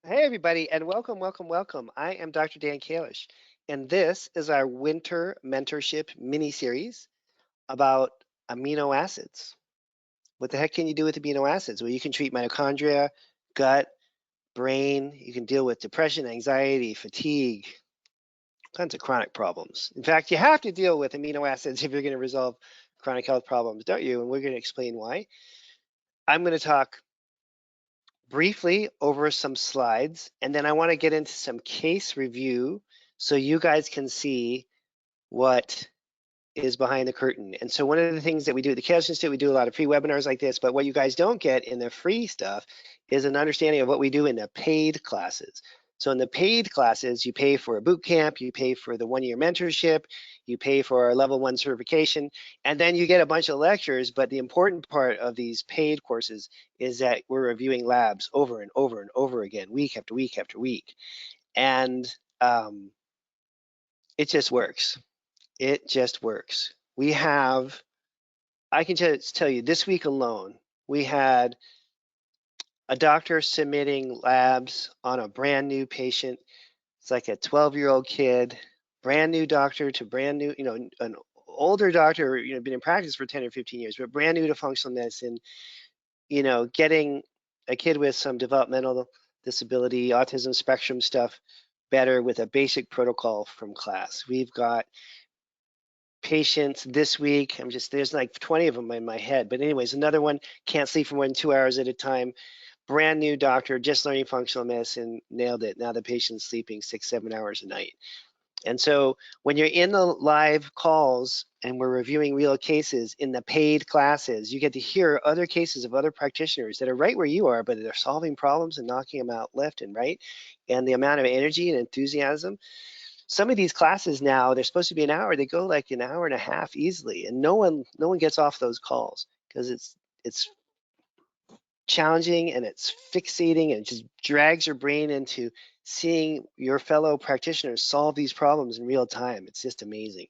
Hey, everybody, and welcome, welcome, welcome. I am Dr. Dan Kalish, and this is our winter mentorship mini series about amino acids. What the heck can you do with amino acids? Well, you can treat mitochondria, gut, brain. You can deal with depression, anxiety, fatigue, tons of chronic problems. In fact, you have to deal with amino acids if you're going to resolve chronic health problems, don't you? And we're going to explain why. I'm going to talk briefly over some slides, and then I want to get into some case review so you guys can see what is behind the curtain. And so one of the things that we do at the Chaos Institute, we do a lot of free webinars like this, but what you guys don't get in the free stuff is an understanding of what we do in the paid classes. So in the paid classes, you pay for a boot camp, you pay for the 1-year mentorship, you pay for our level 1 certification, and then you get a bunch of lectures. But the important part of these paid courses is that we're reviewing labs over and over and over again, week after week after week. And it just works. It just works. I can just tell you this week alone, we had a doctor submitting labs on a brand new patient. It's like a 12-year-old kid, brand new doctor to brand new, an older doctor, been in practice for 10 or 15 years, but brand new to functional medicine, getting a kid with some developmental disability, autism spectrum stuff better with a basic protocol from class. We've got patients this week. There's like 20 of them in my head. But anyways, another one can't sleep for more than 2 hours at a time. Brand new doctor, just learning functional medicine, nailed it. Now the patient's sleeping 6, 7 hours a night. And so when you're in the live calls and we're reviewing real cases in the paid classes, you get to hear other cases of other practitioners that are right where you are, but they're solving problems and knocking them out left and right. And the amount of energy and enthusiasm, some of these classes now, they're supposed to be an hour, they go like an hour and a half easily, and no one gets off those calls because it's challenging and it's fixating and it just drags your brain into seeing your fellow practitioners solve these problems in real time. It's just amazing.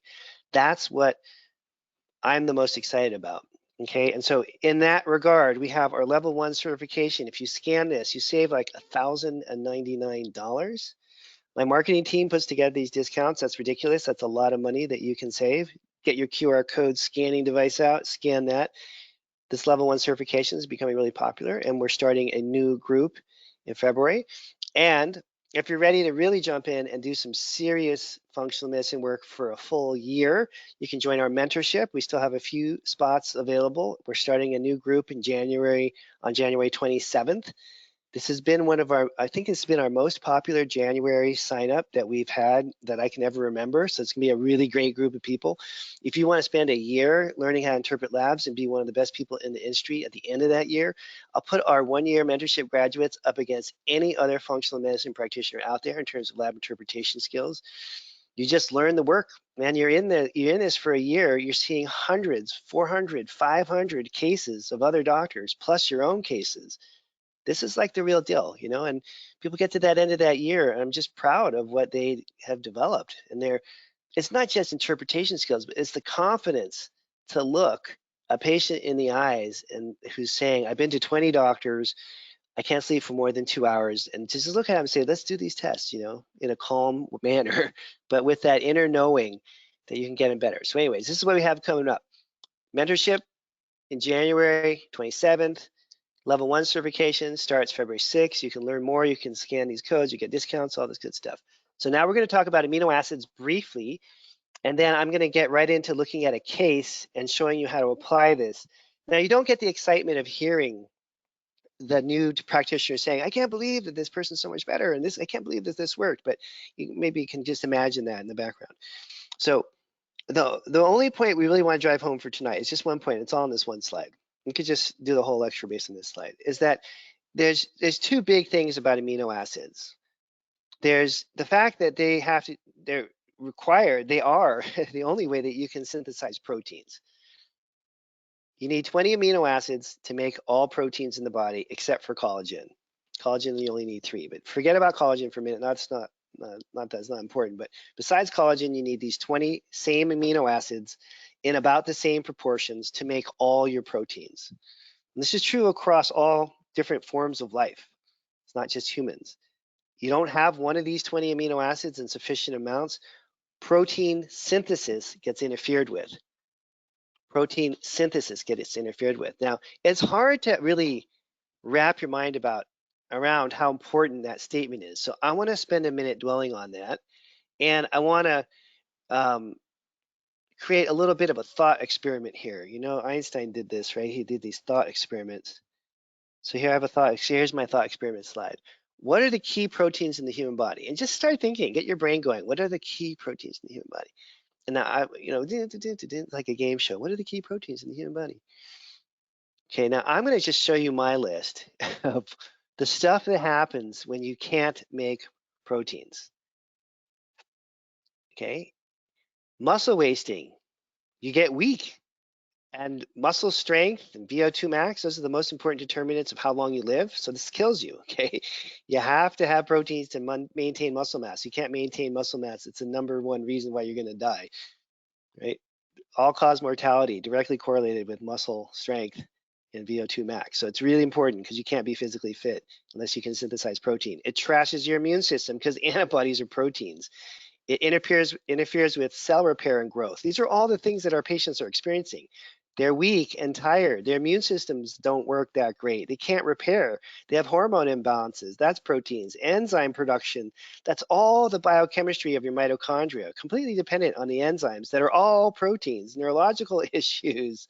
That's what I'm the most excited about. Okay, and so in that regard, we have our level 1 certification. If you scan this, you save like $1,099. My marketing team puts together these discounts. That's ridiculous. That's a lot of money that you can save. Get your QR code scanning device out, scan that. This level 1 certification is becoming really popular, and we're starting a new group in February. And if you're ready to really jump in and do some serious functional medicine work for a full year, you can join our mentorship. We still have a few spots available. We're starting a new group in January, on January 27th. This has been I think it's been our most popular January sign up that we've had that I can ever remember. So it's gonna be a really great group of people. If you want to spend a year learning how to interpret labs and be one of the best people in the industry at the end of that year, I'll put our 1-year mentorship graduates up against any other functional medicine practitioner out there in terms of lab interpretation skills. You just learn the work, man. You're in this for a year. You're seeing hundreds, 400, 500 cases of other doctors, plus your own cases. This is like the real deal, and people get to that end of that year, and I'm just proud of what they have developed. And it's not just interpretation skills, but it's the confidence to look a patient in the eyes and who's saying, I've been to 20 doctors, I can't sleep for more than 2 hours, and just look at them and say, let's do these tests, in a calm manner, but with that inner knowing that you can get them better. So anyways, this is what we have coming up. Mentorship in January 27th. Level 1 certification starts February 6th. You can learn more. You can scan these codes. You get discounts, all this good stuff. So now we're going to talk about amino acids briefly, and then I'm going to get right into looking at a case and showing you how to apply this. Now, you don't get the excitement of hearing the new practitioner saying, I can't believe that this person's so much better, and I can't believe that this worked, but maybe you can just imagine that in the background. So the only point we really want to drive home for tonight is just one point. It's all on this one slide. You could just do the whole lecture based on this slide, is that there's two big things about amino acids. There's the fact that they're required, they are the only way that you can synthesize proteins. You need 20 amino acids to make all proteins in the body except for collagen. Collagen, you only need 3, but forget about collagen for a minute. That's not that's not important, but besides collagen, you need these 20 same amino acids in about the same proportions to make all your proteins. And this is true across all different forms of life. It's not just humans. you don't have one of these 20 amino acids in sufficient amounts, protein synthesis gets interfered with. Protein synthesis gets interfered with. Now, it's hard to really wrap your mind around how important that statement is. So I want to spend a minute dwelling on that. And I want to create a little bit of a thought experiment here. You know, Einstein did this, right? He did these thought experiments. So here I have a thought. Here's my thought experiment slide. What are the key proteins in the human body? And just start thinking, get your brain going. What are the key proteins in the human body? And now like a game show. What are the key proteins in the human body? Okay, now I'm going to just show you my list of the stuff that happens when you can't make proteins. Okay, muscle wasting, you get weak, and muscle strength and VO2 max, those are the most important determinants of how long you live. So this kills you, okay? You have to have proteins to maintain muscle mass. You can't maintain muscle mass. It's the #1 reason why you're going to die, right? All-cause mortality directly correlated with muscle strength and VO2 max. So it's really important because you can't be physically fit unless you can synthesize protein. It trashes your immune system because antibodies are proteins. It interferes with cell repair and growth. These are all the things that our patients are experiencing. They're weak and tired. Their immune systems don't work that great. They can't repair. They have hormone imbalances. That's proteins. Enzyme production. That's all the biochemistry of your mitochondria, completely dependent on the enzymes that are all proteins. Neurological issues,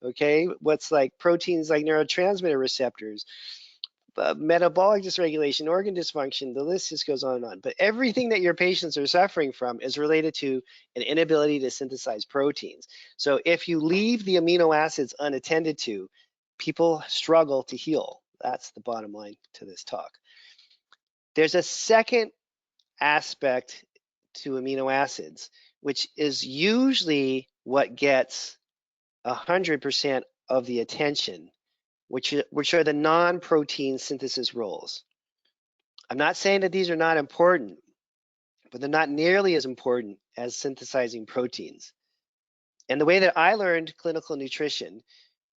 okay? What's like proteins like neurotransmitter receptors, metabolic dysregulation, organ dysfunction, the list just goes on and on. But everything that your patients are suffering from is related to an inability to synthesize proteins. So if you leave the amino acids unattended to, people struggle to heal. That's the bottom line to this talk. There's a second aspect to amino acids, which is usually what gets 100% of the attention, which are the non-protein synthesis roles. I'm not saying that these are not important, but they're not nearly as important as synthesizing proteins. And the way that I learned clinical nutrition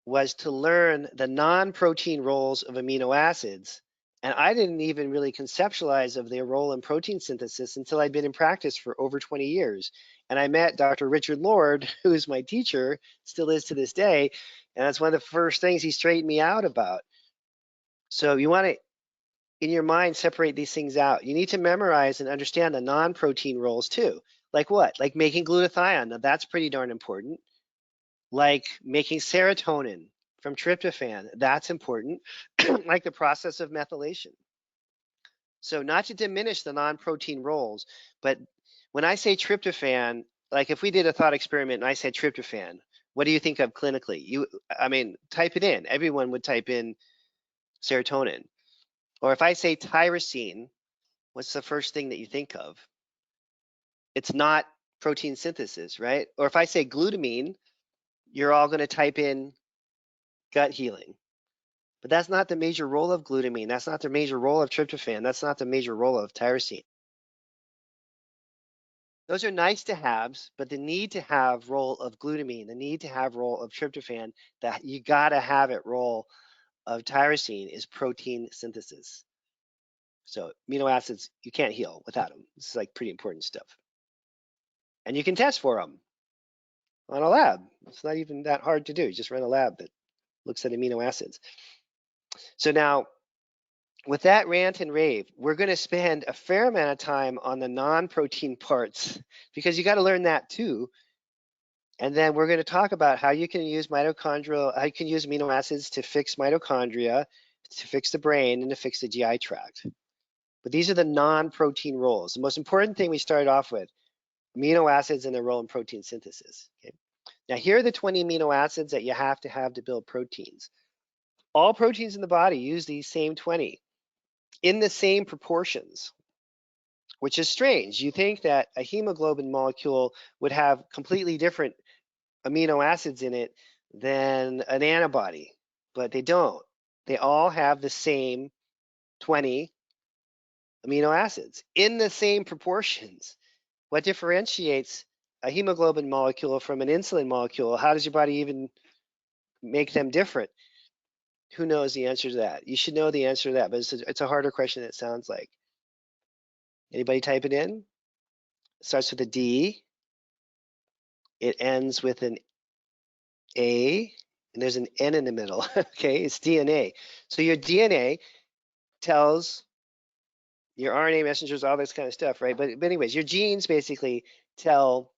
was to learn the non-protein roles of amino acids. And I didn't even really conceptualize of their role in protein synthesis until I'd been in practice for over 20 years. And I met Dr. Richard Lord, who is my teacher, still is to this day. And that's one of the first things he straightened me out about. So you want to, in your mind, separate these things out. You need to memorize and understand the non-protein roles too. Like what? Like making glutathione. Now that's pretty darn important. Like making serotonin from tryptophan. That's important. Like the process of methylation. So not to diminish the non-protein roles, but when I say tryptophan, like if we did a thought experiment and I said tryptophan, what do you think of clinically? I mean, type it in. Everyone would type in serotonin. Or if I say tyrosine, what's the first thing that you think of? It's not protein synthesis, right? Or if I say glutamine, you're all going to type in gut healing. But that's not the major role of glutamine. That's not the major role of tryptophan. That's not the major role of tyrosine. Those are nice to haves, but the need to have role of glutamine, the need to have role of tryptophan, that you got to have it role of tyrosine is protein synthesis. So amino acids, you can't heal without them. This is like pretty important stuff. And you can test for them on a lab. It's not even that hard to do. Just run a lab that looks at amino acids. So now, with that rant and rave, we're going to spend a fair amount of time on the non-protein parts because you got to learn that too. And then we're going to talk about how you can use mitochondrial, how you can use amino acids to fix mitochondria, to fix the brain, and to fix the GI tract. But these are the non-protein roles. The most important thing we started off with, amino acids and their role in protein synthesis. Okay? Now, here are the 20 amino acids that you have to build proteins. All proteins in the body use these same 20 in the same proportions, which is strange. You think that a hemoglobin molecule would have completely different amino acids in it than an antibody, but they don't. They all have the same 20 amino acids in the same proportions. What differentiates a hemoglobin molecule from an insulin molecule? How does your body even make them different? Who knows the answer to that? You should know the answer to that, but it's a harder question than it sounds like. Anybody type it in? It starts with a D. It ends with an A, and there's an N in the middle. Okay, it's DNA. So your DNA tells your RNA messengers, all this kind of stuff, right? But anyways, your genes basically tell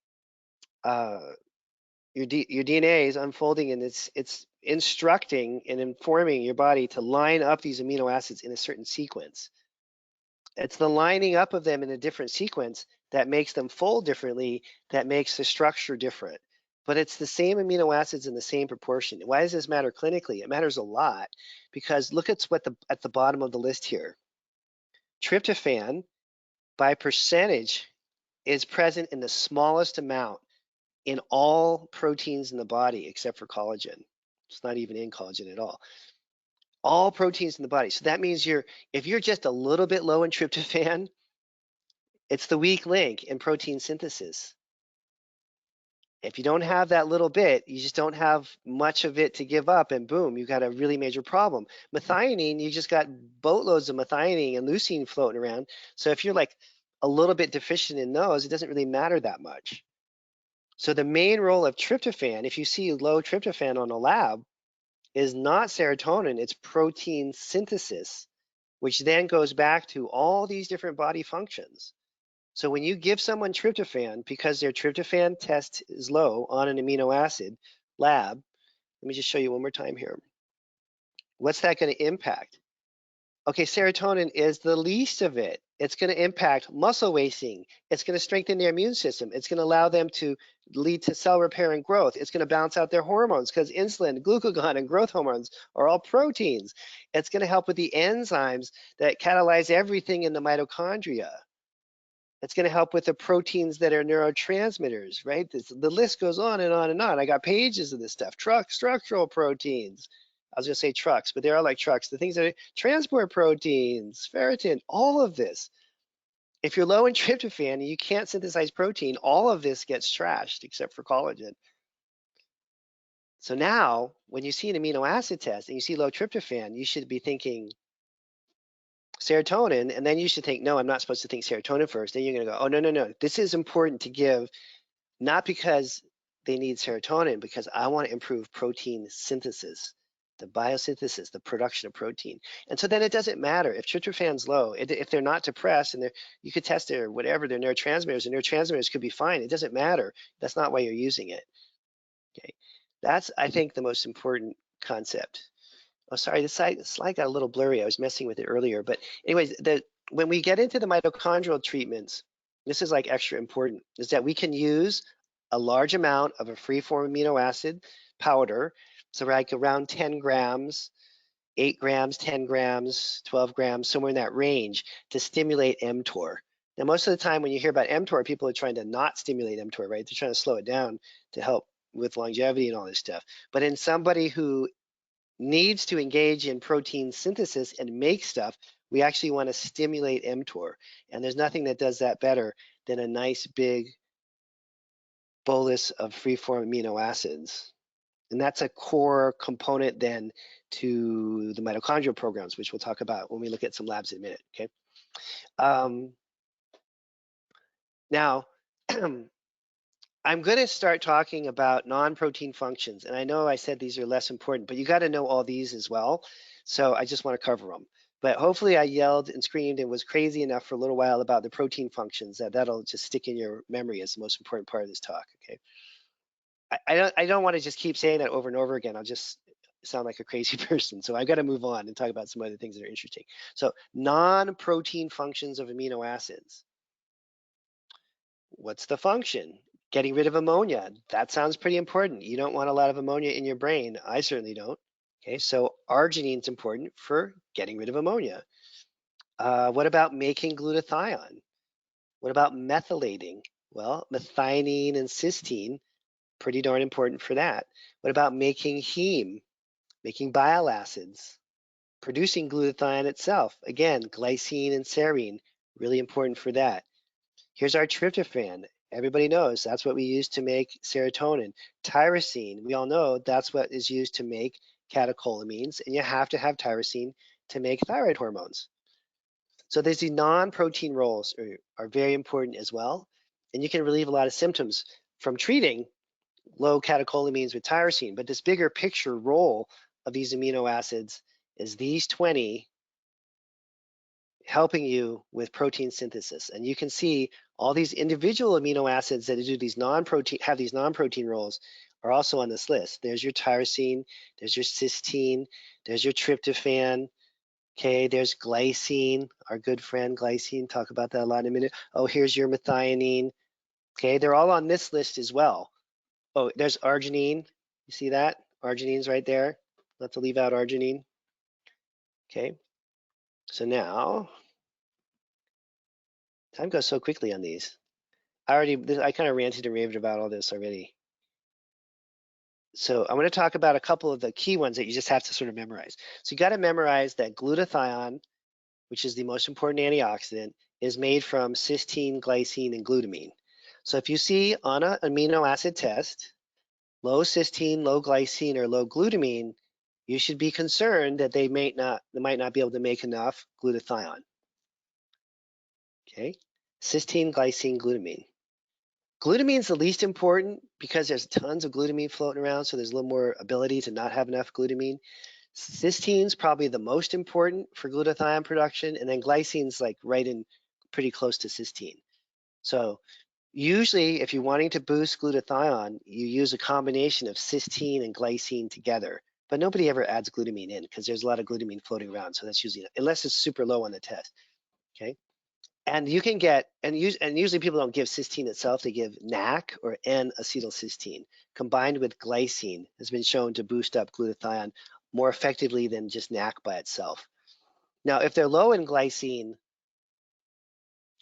your DNA is unfolding, and it's instructing and informing your body to line up these amino acids in a certain sequence. It's the lining up of them in a different sequence that makes them fold differently, that makes the structure different. But it's the same amino acids in the same proportion. Why does this matter clinically? It matters a lot because look at what at the bottom of the list here. Tryptophan, by percentage, is present in the smallest amount in all proteins in the body except for collagen. It's not even in collagen at all. All proteins in the body. So that means if you're just a little bit low in tryptophan, it's the weak link in protein synthesis. If you don't have that little bit, you just don't have much of it to give up, and boom, you got a really major problem. Methionine, you just got boatloads of methionine and leucine floating around. So if you're like a little bit deficient in those, it doesn't really matter that much. So the main role of tryptophan, if you see low tryptophan on a lab, is not serotonin, it's protein synthesis, which then goes back to all these different body functions. So when you give someone tryptophan because their tryptophan test is low on an amino acid lab, let me just show you one more time here. What's that going to impact? Okay, serotonin is the least of it. It's going to impact muscle wasting. It's going to strengthen their immune system. It's going to allow them to lead to cell repair and growth. It's going to balance out their hormones because insulin, glucagon, and growth hormones are all proteins. It's going to help with the enzymes that catalyze everything in the mitochondria. It's going to help with the proteins that are neurotransmitters, right? The list goes on and on and on. I got pages of this stuff. Structural proteins. I was going to say trucks, but they are like trucks. The things that are transport proteins, ferritin, all of this. If you're low in tryptophan and you can't synthesize protein, all of this gets trashed except for collagen. So now, when you see an amino acid test and you see low tryptophan, you should be thinking serotonin, and then you should think, no, I'm not supposed to think serotonin first. Then you're going to go, oh, no. This is important to give, not because they need serotonin, because I want to improve protein synthesis, the biosynthesis, the production of protein. And so then it doesn't matter if tryptophan's low, if they're not depressed, and you could test their whatever, their neurotransmitters, and neurotransmitters could be fine. It doesn't matter. That's not why you're using it. Okay, that's, I think, the most important concept. Oh, sorry, the slide got a little blurry. I was messing with it earlier. But anyways, when we get into the mitochondrial treatments, this is like extra important, is that we can use a large amount of a free-form amino acid powder, so like around 10 grams, 8 grams, 10 grams, 12 grams, somewhere in that range to stimulate mTOR. Now, most of the time when you hear about mTOR, people are trying to not stimulate mTOR, right? They're trying to slow it down to help with longevity and all this stuff. But in somebody who needs to engage in protein synthesis and make stuff, we actually want to stimulate mTOR. And there's nothing that does that better than a nice big bolus of free-form amino acids. And that's a core component then to the mitochondrial programs, which we'll talk about when we look at some labs in a minute, okay? Now, I'm going to start talking about non-protein functions. And I know I said these are less important, but you got to know all these as well. So I just want to cover them. But hopefully I yelled and screamed and was crazy enough for a little while about the protein functions that'll just stick in your memory as the most important part of this talk, okay? I don't want to just keep saying that over and over again. I'll just sound like a crazy person. So I've got to move on and talk about some other things that are interesting. So non-protein functions of amino acids. What's the function? Getting rid of ammonia. That sounds pretty important. You don't want a lot of ammonia in your brain. I certainly don't. Okay, so arginine is important for getting rid of ammonia. What about making glutathione? What about methylating? Well, methionine and cysteine, pretty darn important for that. What about making heme? Making bile acids? Producing glutathione itself. Again, glycine and serine, really important for that. Here's our tryptophan. Everybody knows that's what we use to make serotonin. Tyrosine, we all know that's what is used to make catecholamines, and you have to have tyrosine to make thyroid hormones. So these non-protein roles are very important as well. And you can relieve a lot of symptoms from treating low catecholamines with tyrosine. But this bigger picture role of these amino acids is these 20 helping you with protein synthesis. And you can see all these individual amino acids that do these have these non-protein roles are also on this list. There's your tyrosine, there's your cysteine, there's your tryptophan. Okay, there's glycine, our good friend glycine. Talk about that a lot in a minute. Oh, here's your methionine. Okay, they're all on this list as well. Oh, there's arginine. You see that? Arginine's right there. Not to leave out arginine. Okay, so now time goes so quickly on these. I kind of ranted and raved about all this already. So I'm going to talk about a couple of the key ones that you just have to sort of memorize. So you got to memorize that glutathione, which is the most important antioxidant, is made from cysteine, glycine, and glutamine. So if you see on an amino acid test, low cysteine, low glycine, or low glutamine, you should be concerned that they might not be able to make enough glutathione. Okay, cysteine, glycine, glutamine. Glutamine is the least important because there's tons of glutamine floating around, so there's a little more ability to not have enough glutamine. Cysteine's probably the most important for glutathione production, and then glycine's like right in pretty close to cysteine. So usually if you're wanting to boost glutathione, you use a combination of cysteine and glycine together, but nobody ever adds glutamine in because there's a lot of glutamine floating around, so that's usually, unless it's super low on the test, okay? And you can get, and usually people don't give cysteine itself, they give NAC or N-acetylcysteine combined with glycine has been shown to boost up glutathione more effectively than just NAC by itself. Now, if they're low in glycine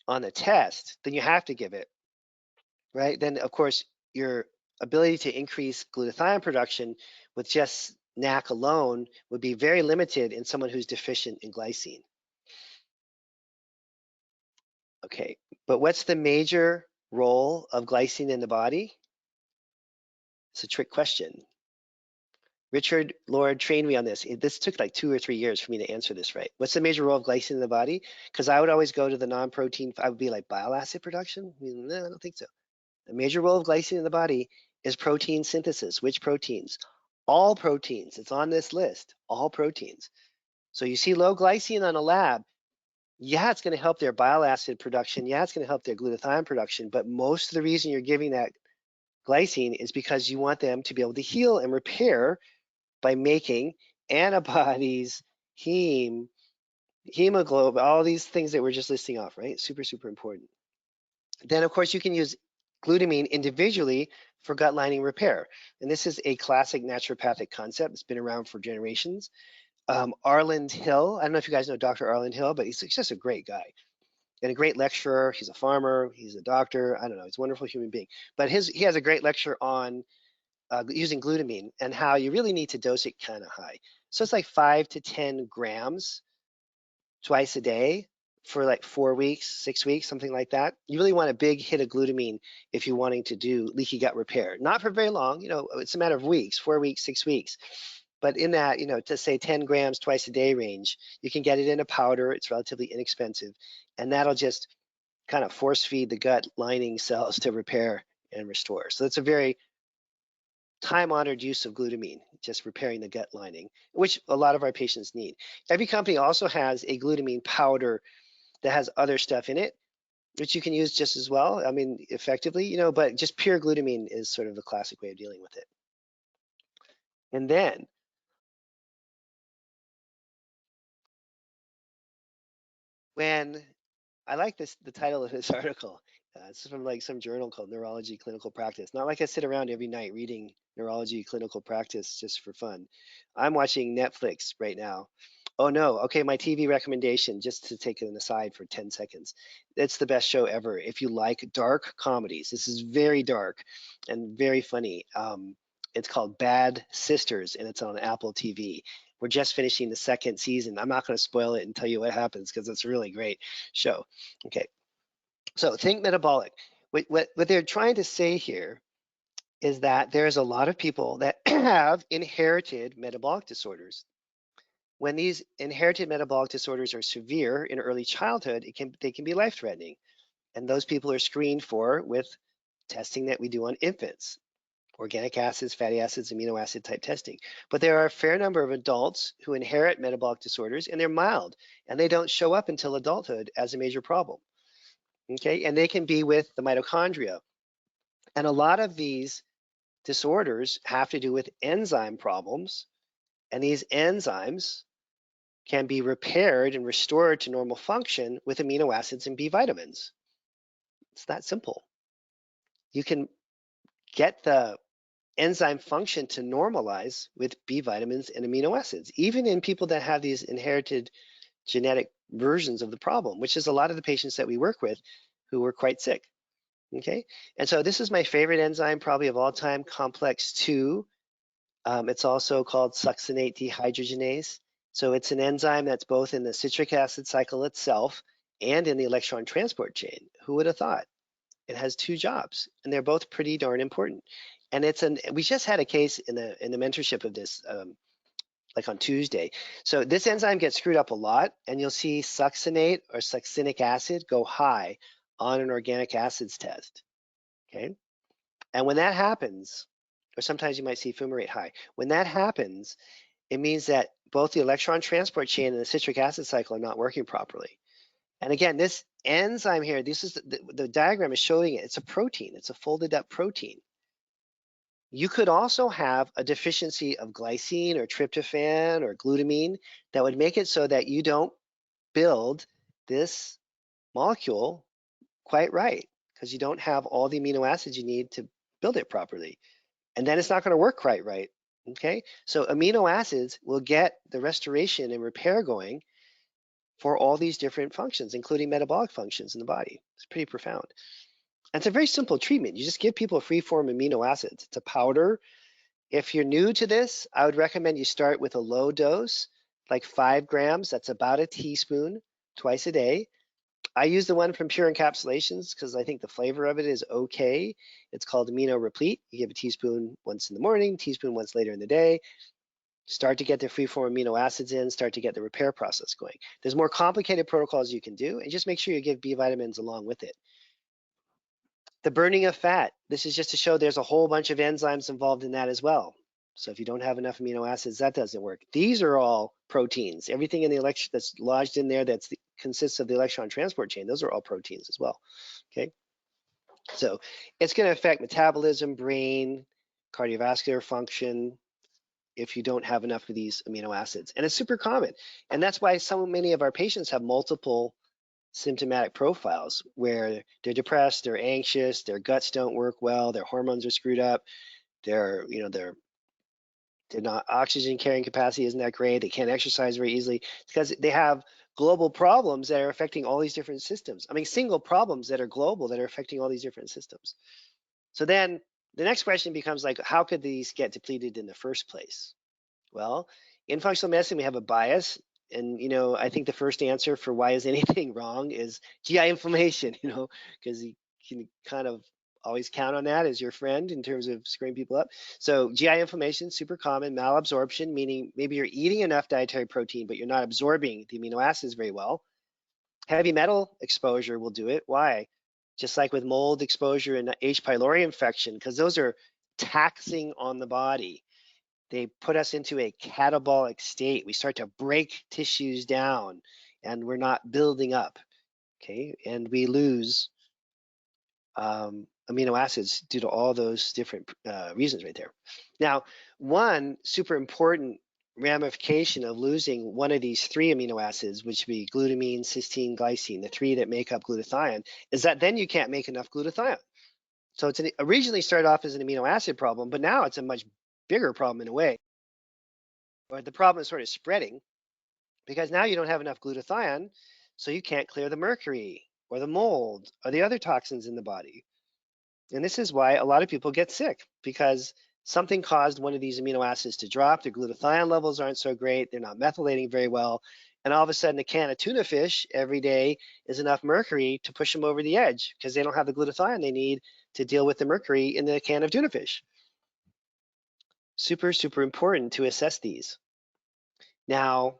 on the test, then you have to give it, right? Then, of course, your ability to increase glutathione production with just NAC alone would be very limited in someone who's deficient in glycine. Okay, but what's the major role of glycine in the body? It's a trick question. Richard Lord trained me on this. This took like 2 or 3 years for me to answer this right. What's the major role of glycine in the body? Because I would always go to the non-protein, I would be like bile acid production? No, I don't think so. The major role of glycine in the body is protein synthesis. Which proteins? All proteins. It's on this list, all proteins. So you see low glycine on a lab, yeah, it's going to help their bile acid production. Yeah, it's going to help their glutathione production. But most of the reason you're giving that glycine is because you want them to be able to heal and repair by making antibodies, hemoglobin, all these things that we're just listing off, right? Super, super important. Then, of course, you can use glutamine individually for gut lining repair. And this is a classic naturopathic concept. It's been around for generations. Arland Hill, I don't know if you guys know Dr. Arland Hill, but he's just a great guy and a great lecturer. He's a farmer, he's a doctor, I don't know, he's a wonderful human being. But he has a great lecture on using glutamine and how you really need to dose it kind of high. So it's like 5 to 10 grams twice a day for like 4 weeks, 6 weeks, something like that. You really want a big hit of glutamine if you're wanting to do leaky gut repair. Not for very long, it's a matter of weeks, 4 weeks, 6 weeks. But in that, to say 10 grams twice a day range, you can get it in a powder. It's relatively inexpensive. And that'll just kind of force feed the gut lining cells to repair and restore. So it's a very time-honored use of glutamine, just repairing the gut lining, which a lot of our patients need. Every company also has a glutamine powder that has other stuff in it, which you can use just as well, I mean, effectively, but just pure glutamine is sort of the classic way of dealing with it. And then, when I like the title of this article. It's from like some journal called Neurology Clinical Practice. Not like I sit around every night reading Neurology Clinical Practice just for fun. I'm watching Netflix right now. Oh no, okay, my TV recommendation, just to take an aside for 10 seconds. It's the best show ever. If you like dark comedies, this is very dark and very funny. It's called Bad Sisters and it's on Apple TV. We're just finishing the second season. I'm not going to spoil it and tell you what happens because it's a really great show. Okay, so think metabolic. What they're trying to say here is that there's a lot of people that have inherited metabolic disorders. when these inherited metabolic disorders are severe in early childhood, they can be life-threatening. And those people are screened for with testing that we do on infants, organic acids, fatty acids, amino acid type testing. But there are a fair number of adults who inherit metabolic disorders, and they're mild, and they don't show up until adulthood as a major problem. Okay, and they can be with the mitochondria. And a lot of these disorders have to do with enzyme problems, and these enzymes can be repaired and restored to normal function with amino acids and B vitamins. It's that simple. You can get the enzyme function to normalize with B vitamins and amino acids, even in people that have these inherited genetic versions of the problem, which is a lot of the patients that we work with who were quite sick. Okay, and so this is my favorite enzyme probably of all time, complex 2. It's also called succinate dehydrogenase. So it's an enzyme that's both in the citric acid cycle itself and in the electron transport chain. Who would have thought? It has 2 jobs, and they're both pretty darn important. And we just had a case in the mentorship of this, like on Tuesday. So this enzyme gets screwed up a lot, and you'll see succinate or succinic acid go high on an organic acids test. Okay, and when that happens, or sometimes you might see fumarate high. When that happens, it means that both the electron transport chain and the citric acid cycle are not working properly. And again, this enzyme here, this is the diagram is showing it. It's a protein. It's a folded up protein. You could also have a deficiency of glycine or tryptophan or glutamine that would make it so that you don't build this molecule quite right, because you don't have all the amino acids you need to build it properly. And then it's not going to work quite right. Okay, so amino acids will get the restoration and repair going for all these different functions, including metabolic functions in the body. It's pretty profound. And it's a very simple treatment. You just give people free form amino acids. It's a powder. If you're new to this, I would recommend you start with a low dose, like 5 grams. That's about a teaspoon twice a day. I use the one from Pure Encapsulations because I think the flavor of it is okay. It's called Amino Replete. You give a teaspoon once in the morning, teaspoon once later in the day. Start to get the free-form amino acids in, start to get the repair process going. There's more complicated protocols you can do, and just make sure you give B vitamins along with it. The burning of fat. This is just to show there's a whole bunch of enzymes involved in that as well. So if you don't have enough amino acids, that doesn't work. These are all proteins. Everything in the electron that's lodged in there consists of the electron transport chain, those are all proteins as well. Okay. So it's going to affect metabolism, brain, cardiovascular function if you don't have enough of these amino acids. And it's super common. And that's why so many of our patients have multiple symptomatic profiles where they're depressed, they're anxious, their guts don't work well, their hormones are screwed up, their not oxygen carrying capacity isn't that great, they can't exercise very easily because they have global problems that are affecting all these different systems. I mean, single problems that are global that are affecting all these different systems. So then the next question becomes like, how could these get depleted in the first place? Well, in functional medicine, we have a bias. And, I think the first answer for why is anything wrong is GI inflammation, because you can kind of always count on that as your friend in terms of screwing people up. So GI inflammation, super common. Malabsorption, meaning maybe you're eating enough dietary protein, but you're not absorbing the amino acids very well. Heavy metal exposure will do it. Why? Just like with mold exposure and H. pylori infection, because those are taxing on the body. They put us into a catabolic state. We start to break tissues down and we're not building up, okay? And we lose amino acids due to all those different reasons right there. Now, one super important ramification of losing one of these 3 amino acids, which would be glutamine, cysteine, glycine, the 3 that make up glutathione, is that then you can't make enough glutathione. So it's originally started off as an amino acid problem, but now it's a much bigger problem in a way. Or the problem is sort of spreading because now you don't have enough glutathione, so you can't clear the mercury or the mold or the other toxins in the body. And this is why a lot of people get sick, because something caused one of these amino acids to drop. Their glutathione levels aren't so great. They're not methylating very well. And all of a sudden, a can of tuna fish every day is enough mercury to push them over the edge because they don't have the glutathione they need to deal with the mercury in the can of tuna fish. Super, super important to assess these. Now,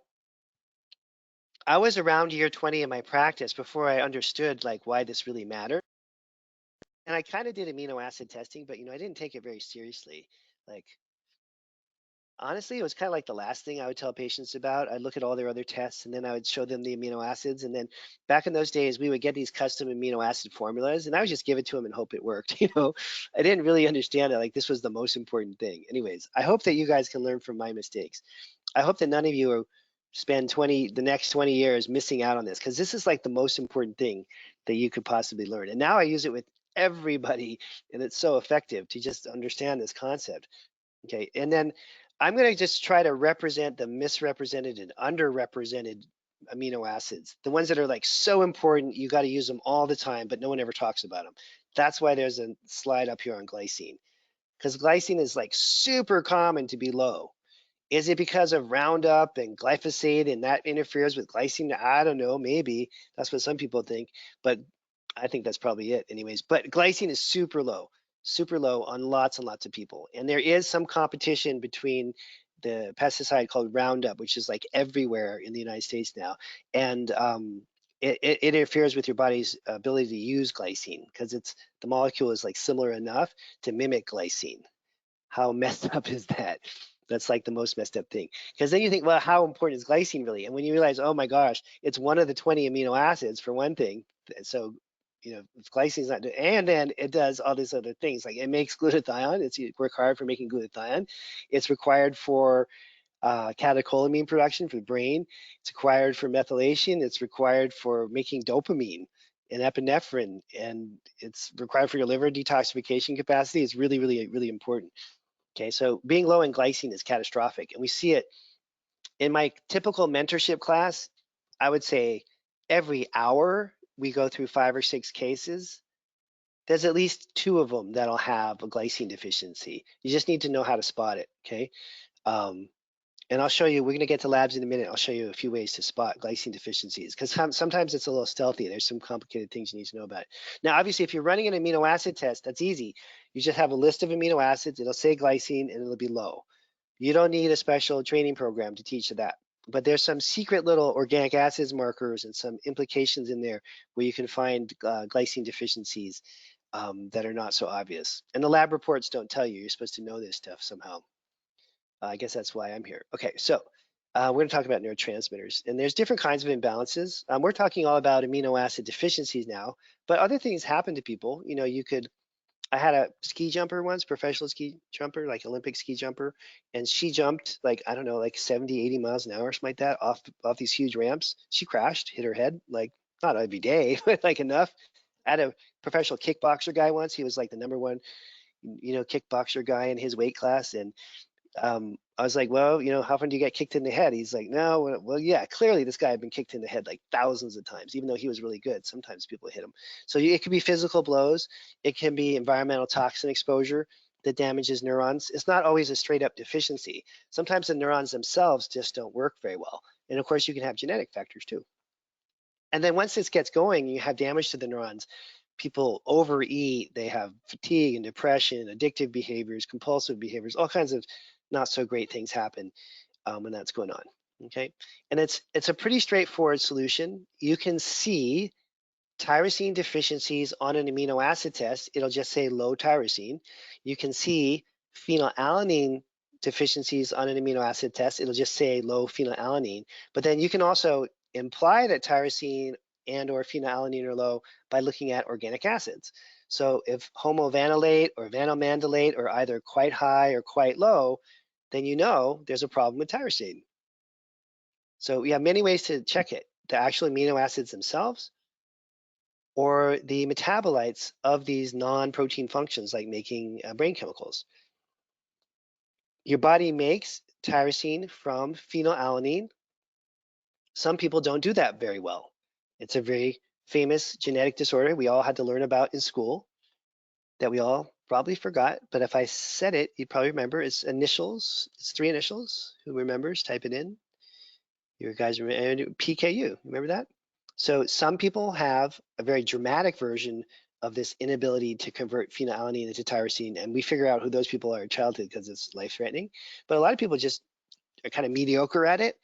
I was around year 20 in my practice before I understood like why this really mattered. And I kind of did amino acid testing, but I didn't take it very seriously. Like honestly, it was kind of like the last thing I would tell patients about. I'd look at all their other tests and then I would show them the amino acids. And then back in those days, we would get these custom amino acid formulas and I would just give it to them and hope it worked. I didn't really understand it. Like this was the most important thing. Anyways, I hope that you guys can learn from my mistakes. I hope that none of you spend the next 20 years missing out on this, because this is like the most important thing that you could possibly learn. And now I use it with everybody, and it's so effective to just understand this concept. Okay, and then I'm going to just try to represent the misrepresented and underrepresented amino acids, the ones that are like so important, you got to use them all the time, but no one ever talks about them. That's why there's a slide up here on glycine, because glycine is like super common to be low. Is it because of Roundup and glyphosate and that interferes with glycine? I don't know, maybe. That's what some people think, but I think that's probably it anyways. But glycine is super low on lots and lots of people. And there is some competition between the pesticide called Roundup, which is like everywhere in the United States now. And it interferes with your body's ability to use glycine because the molecule is like similar enough to mimic glycine. How messed up is that? That's like the most messed up thing. Because then you think, well, how important is glycine really? And when you realize, oh my gosh, it's one of the 20 amino acids for one thing. So, if glycine's not doing, and then it does all these other things. Like it makes glutathione. It's required for making glutathione. It's required for catecholamine production for the brain. It's required for methylation. It's required for making dopamine and epinephrine, and it's required for your liver detoxification capacity. It's really, really, really important. Okay, so being low in glycine is catastrophic, and we see it in my typical mentorship class. I would say every hour we go through 5 or 6 cases. There's at least 2 of them that'll have a glycine deficiency. You just need to know how to spot it, okay? And I'll show you, we're going to get to labs in a minute. I'll show you a few ways to spot glycine deficiencies because sometimes it's a little stealthy. There's some complicated things you need to know about it. Now, obviously, if you're running an amino acid test, that's easy. You just have a list of amino acids. It'll say glycine and it'll be low. You don't need a special training program to teach you that. But there's some secret little organic acids markers and some implications in there where you can find glycine deficiencies that are not so obvious. And the lab reports don't tell you. You're supposed to know this stuff somehow. I guess that's why I'm here. Okay, so we're going to talk about neurotransmitters, and there's different kinds of imbalances. We're talking all about amino acid deficiencies now, but other things happen to people. I had a ski jumper once, professional ski jumper, like Olympic ski jumper, and she jumped like, I don't know, like 70, 80 miles an hour, something like that, off these huge ramps. She crashed, hit her head, like not every day, but like enough. I had a professional kickboxer guy once. He was like the #1, kickboxer guy in his weight class, and I was like, well, how often do you get kicked in the head? He's like, no, well, yeah, clearly this guy had been kicked in the head like thousands of times, even though he was really good. Sometimes people hit him. So it can be physical blows. It can be environmental toxin exposure that damages neurons. It's not always a straight up deficiency. Sometimes the neurons themselves just don't work very well. And of course, you can have genetic factors too. And then once this gets going, you have damage to the neurons. People overeat, they have fatigue and depression, addictive behaviors, compulsive behaviors, all kinds of not so great things happen when that's going on. Okay, and it's a pretty straightforward solution. You can see tyrosine deficiencies on an amino acid test. It'll just say low tyrosine. You can see phenylalanine deficiencies on an amino acid test. It'll just say low phenylalanine. But then you can also imply that tyrosine and or phenylalanine are low by looking at organic acids. So if homovanillate or vanilmandylate are either quite high or quite low, then you know there's a problem with tyrosine. So we have many ways to check it: the actual amino acids themselves, or the metabolites of these non-protein functions like making brain chemicals. Your body makes tyrosine from phenylalanine. Some people don't do that very well. It's a very famous genetic disorder we all had to learn about in school that we all probably forgot, but if I said it, you'd probably remember. It's initials. It's 3 initials. Who remembers? Type it in. You guys remember PKU, remember that? So some people have a very dramatic version of this inability to convert phenylalanine into tyrosine, and we figure out who those people are in childhood because it's life-threatening. But a lot of people just are kind of mediocre at it,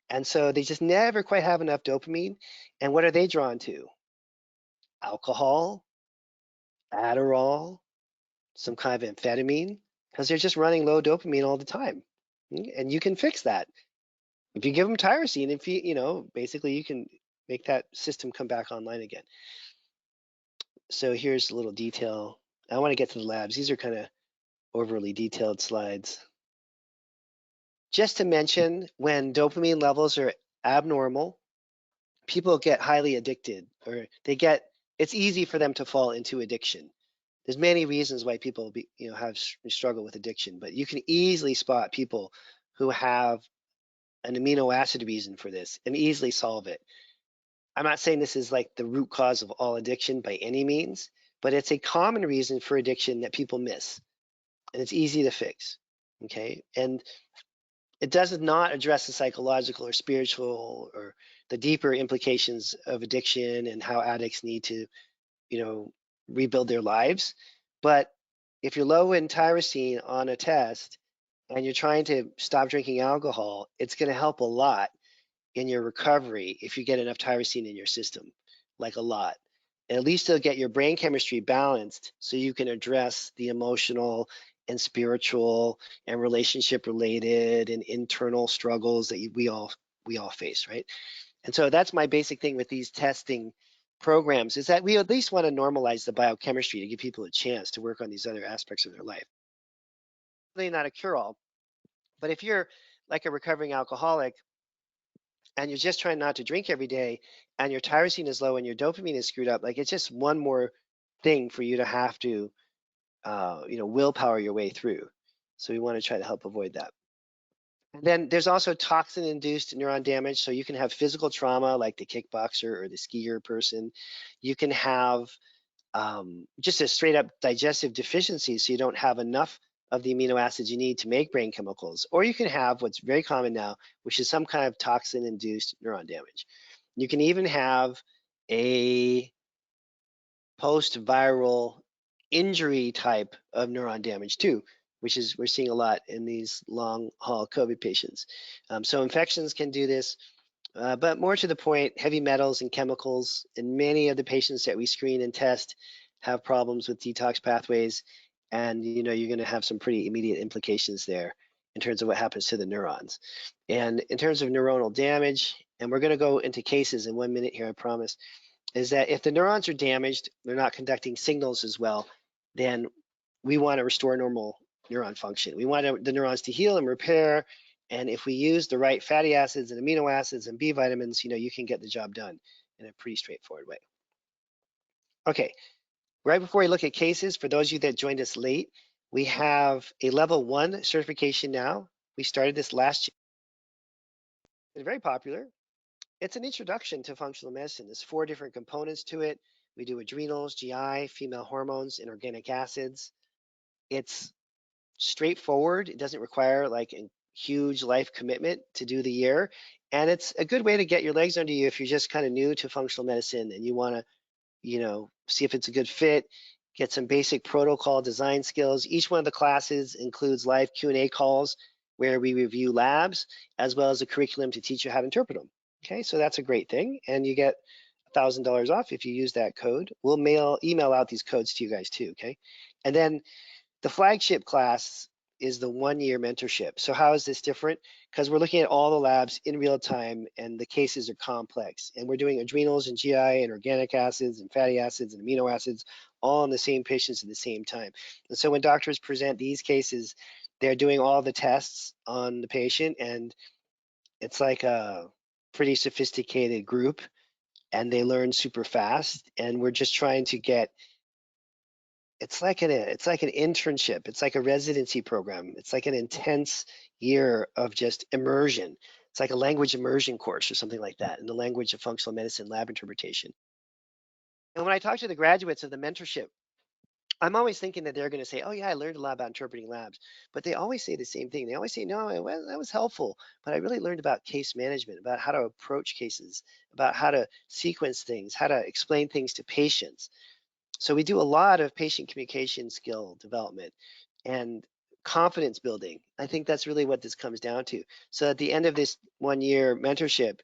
And so they just never quite have enough dopamine. And what are they drawn to? Alcohol, Adderall, some kind of amphetamine, because they're just running low dopamine all the time. And you can fix that. If you give them tyrosine, if basically you can make that system come back online again. So here's a little detail. I want to get to the labs. These are kind of overly detailed slides. Just to mention, when dopamine levels are abnormal, people get highly addicted, or it's easy for them to fall into addiction. There's many reasons why people have struggle with addiction, but you can easily spot people who have an amino acid reason for this and easily solve it. I'm not saying this is like the root cause of all addiction by any means, but it's a common reason for addiction that people miss, and it's easy to fix. Okay, and it does not address the psychological or spiritual or the deeper implications of addiction and how addicts need to, rebuild their lives. But if you're low in tyrosine on a test and you're trying to stop drinking alcohol, it's going to help a lot in your recovery if you get enough tyrosine in your system, like a lot. And at least it'll get your brain chemistry balanced so you can address the emotional and spiritual and relationship related and internal struggles that we all face, right? And so that's my basic thing with these testing programs, is that we at least want to normalize the biochemistry to give people a chance to work on these other aspects of their life. Really not a cure-all, but if you're like a recovering alcoholic and you're just trying not to drink every day and your tyrosine is low and your dopamine is screwed up, like it's just one more thing for you to have to, willpower your way through. So we want to try to help avoid that. And then there's also toxin-induced neuron damage. So you can have physical trauma like the kickboxer or the skier person. You can have just a straight up digestive deficiency, so you don't have enough of the amino acids you need to make brain chemicals. Or you can have what's very common now, which is some kind of toxin-induced neuron damage. You can even have a post-viral injury type of neuron damage too, which is we're seeing a lot in these long haul COVID patients. So infections can do this, but more to the point, heavy metals and chemicals in many of the patients that we screen and test have problems with detox pathways, and you're going to have some pretty immediate implications there in terms of what happens to the neurons. And in terms of neuronal damage, and we're going to go into cases in 1 minute here, I promise, is that if the neurons are damaged, they're not conducting signals as well, then we want to restore normal neuron function. We want the neurons to heal and repair. And if we use the right fatty acids and amino acids and B vitamins, you can get the job done in a pretty straightforward way. Okay, right before we look at cases, for those of you that joined us late, we have a level 1 certification now. We started this last year. It's very popular. It's an introduction to functional medicine. There's 4 different components to it. We do adrenals, GI, female hormones, and organic acids. It's straightforward. It doesn't require like a huge life commitment to do the year. And it's a good way to get your legs under you if you're just kind of new to functional medicine and you want to, see if it's a good fit, get some basic protocol design skills. Each one of the classes includes live Q&A calls where we review labs, as well as a curriculum to teach you how to interpret them. Okay, so that's a great thing. And you get $1,000 off if you use that code. We'll email out these codes to you guys too, okay? And then the flagship class is the 1-year mentorship. So how is this different? Because we're looking at all the labs in real time and the cases are complex. And we're doing adrenals and GI and organic acids and fatty acids and amino acids all in the same patients at the same time. And so when doctors present these cases, they're doing all the tests on the patient, and it's like a pretty sophisticated group and they learn super fast. And we're just trying to get, it's like an internship. It's like a residency program. It's like an intense year of just immersion. It's like a language immersion course or something like that in the language of functional medicine lab interpretation. And when I talk to the graduates of the mentorship, I'm always thinking that they're going to say, oh yeah, I learned a lot about interpreting labs. But they always say the same thing. They always say, no, that was helpful, but I really learned about case management, about how to approach cases, about how to sequence things, how to explain things to patients. So we do a lot of patient communication skill development and confidence building. I think that's really what this comes down to. So at the end of this 1-year mentorship,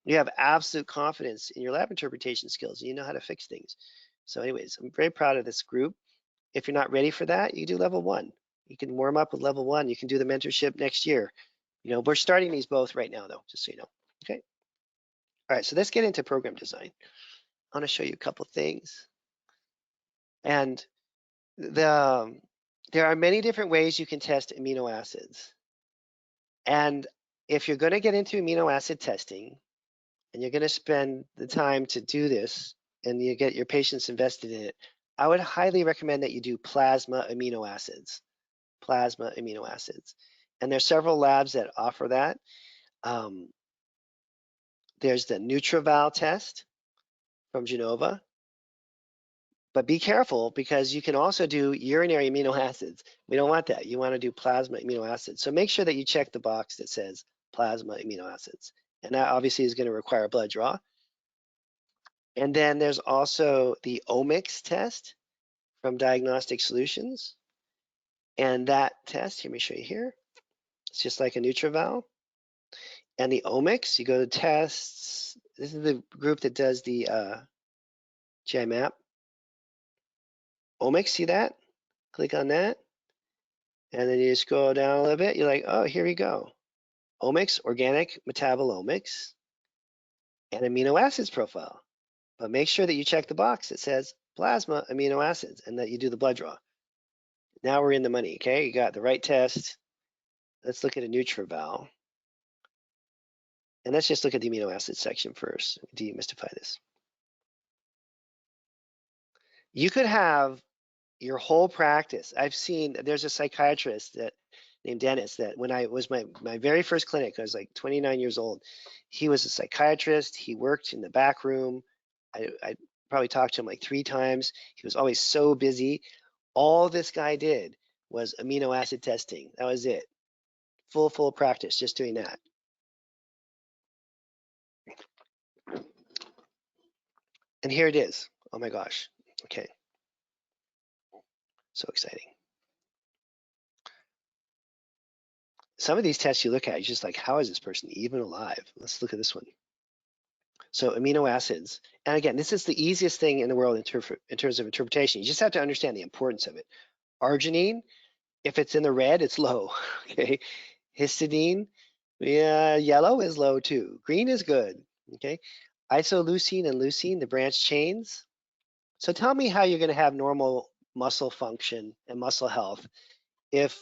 you have absolute confidence in your lab interpretation skills and you know how to fix things. So anyways, I'm very proud of this group. If you're not ready for that, you do level 1. You can warm up with level 1. You can do the mentorship next year. You know, we're starting these both right now though, just so you know. Okay. All right, so let's get into program design. I want to show you a couple things. And there are many different ways you can test amino acids. And if you're going to get into amino acid testing and you're going to spend the time to do this and you get your patients invested in it, I would highly recommend that you do plasma amino acids. Plasma amino acids. And there's several labs that offer that. There's the NutraVal test from Genova. But be careful because you can also do urinary amino acids. We don't want that. You want to do plasma amino acids. So make sure that you check the box that says plasma amino acids. And that obviously is going to require a blood draw. And then there's also the omics test from Diagnostic Solutions. And that test, let me show you here. It's just like a NutraVal. And the omics, you go to tests. This is the group that does the GI map. Omics, see that? Click on that. And then you scroll down a little bit. You're like, oh, here we go. Omics, organic metabolomics, and amino acids profile. But make sure that you check the box that says plasma amino acids and that you do the blood draw. Now we're in the money, okay? You got the right test. Let's look at a NutraVal. And let's just look at the amino acids section first. Demystify this. You could have your whole practice. I've seen, there's a psychiatrist that named Dennis that when I was my very first clinic, I was like 29 years old. He was a psychiatrist. He worked in the back room. I probably talked to him like 3 times. He was always so busy. All this guy did was amino acid testing. That was it. Full practice, just doing that. And here it is. Oh my gosh. Okay. So exciting. Some of these tests you look at, you're just like, how is this person even alive? Let's look at this one. So amino acids. And again, this is the easiest thing in the world in terms of interpretation. You just have to understand the importance of it. Arginine, if it's in the red, it's low. Okay. Histidine, yeah, yellow is low too. Green is good. Okay. Isoleucine and leucine, the branched chains. So tell me how you're going to have normal muscle function and muscle health if